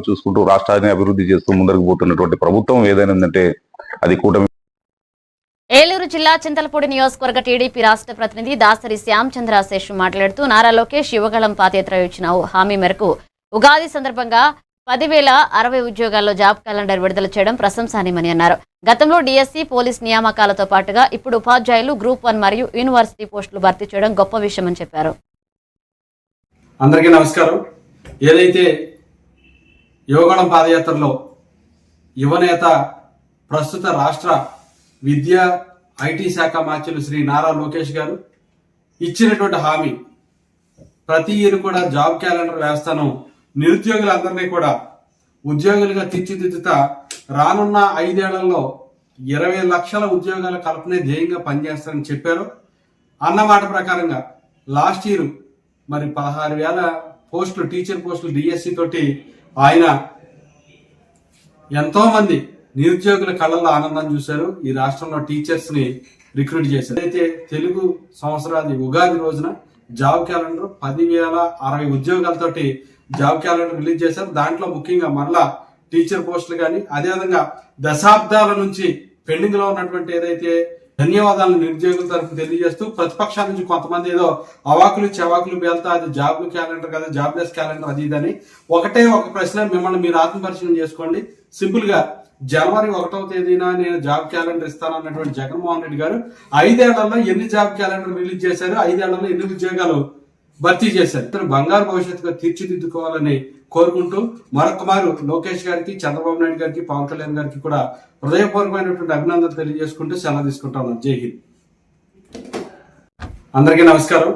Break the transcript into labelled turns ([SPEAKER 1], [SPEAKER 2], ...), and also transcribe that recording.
[SPEAKER 1] చూసుకుంటూ రాష్ట్రాన్ని అభివృద్ధి చేస్తూ ముందరకు పోతున్నటువంటి ప్రభుత్వం ఏదైనా ఉందంటే అది కూటమి.
[SPEAKER 2] ఏలూరు జిల్లా చింతలపూడి నియోజకవర్గ టీడీపీ రాష్ట్ర ప్రతినిధి దాసరి శ్యాంచంద్ర శేషు మాట్లాడుతూ నారా లోకేష్ యువగళం పాదయాత్ర ఇచ్చిన హామీ మేరకు ఉగాది సందర్భంగా 10,060 ఉద్యోగాల్లో జాబ్ క్యాలెండర్ విడుదల చేయడం ప్రశంసనీయమని అన్నారు. గతంలో డిఎస్సి పోలీస్ నియామకాలతో పాటుగా ఇప్పుడు ఉపాధ్యాయులు గ్రూప్ 1 మరియు యూనివర్సిటీ పోస్టులు భర్తీ చేయడం గొప్ప విషయమని చెప్పారు.
[SPEAKER 3] అందరికీ నమస్కారం. ఏదైతే యువగళం పాదయాత్రలో యువనేత ప్రస్తుత రాష్ట్ర విద్యా ఐటీ శాఖ మంత్రులు శ్రీ నారా లోకేష్ గారు ఇచ్చినటువంటి హామీ, ప్రతి ఇయర్ కూడా జాబ్ క్యాలెండర్ వ్యవస్థను నిరుద్యోగులందరినీ కూడా ఉద్యోగులుగా తీర్చిదిద్దుతా రానున్న 5 ఏళ్లలో 20 లక్షల ఉద్యోగాల కల్పనే ధ్యేయంగా పనిచేస్తారని చెప్పారు. అన్నమాట ప్రకారంగా లాస్ట్ ఇయర్ మరి 16,000 పోస్టులు, టీచర్ పోస్టులు డిఎస్సి తోటి ఆయన ఎంతో మంది నిరుద్యోగుల కళ్ళల్లో ఆనందం చూశారు. ఈ రాష్ట్రంలో టీచర్స్ ని రిక్రూట్ చేశారు. అయితే తెలుగు సంవత్సరాది ఉగాది రోజున జాబ్ క్యాలెండర్ 10,060 ఉద్యోగాలతోటి జాబ్ క్యాలెండర్ రిలీజ్ చేశారు. దాంట్లో ముఖ్యంగా మరలా టీచర్ పోస్టులు కానీ, అదేవిధంగా దశాబ్దాల నుంచి పెండింగ్ లో ఉన్నటువంటి ఏదైతే ధన్యవాదాలను నిరుద్యోగుల తరఫున తెలియజేస్తూ, ప్రతిపక్షాల నుంచి కొంతమంది ఏదో అవాకులు చెవాకులు పేల్తా అది జాబ్ క్యాలెండర్ కదా, జాబ్లెస్ క్యాలెండర్ అది ఇదని. ఒకటే ఒక ప్రశ్న, మిమ్మల్ని మీరు ఆత్మపరిశీలన చేసుకోండి. సింపుల్ గా జనవరి 1వ తేదీన నేను జాబ్ క్యాలెండర్ ఇస్తానన్నటువంటి జగన్మోహన్ రెడ్డి గారు 5 ఏళ్లలో ఎన్ని జాబ్ క్యాలెండర్ రిలీజ్ చేశారు, 5 ఏళ్లలో ఎన్ని ఉద్యోగాలు భర్తీ చేశారు. బంగారు భవిష్యత్తుగా తీర్చిదిద్దుకోవాలని కోరుకుంటూ మరొక మారు లోకేష్ గారికి, చంద్రబాబు నాయుడు గారికి, పవన్ కళ్యాణ్ గారికి కూడా హృదయపూర్వకమైనటువంటి అభినందనలు తెలియజేసుకుంటూ సెలవు తీసుకుంటాను. జై హింద్. అందరికీ నమస్కారం.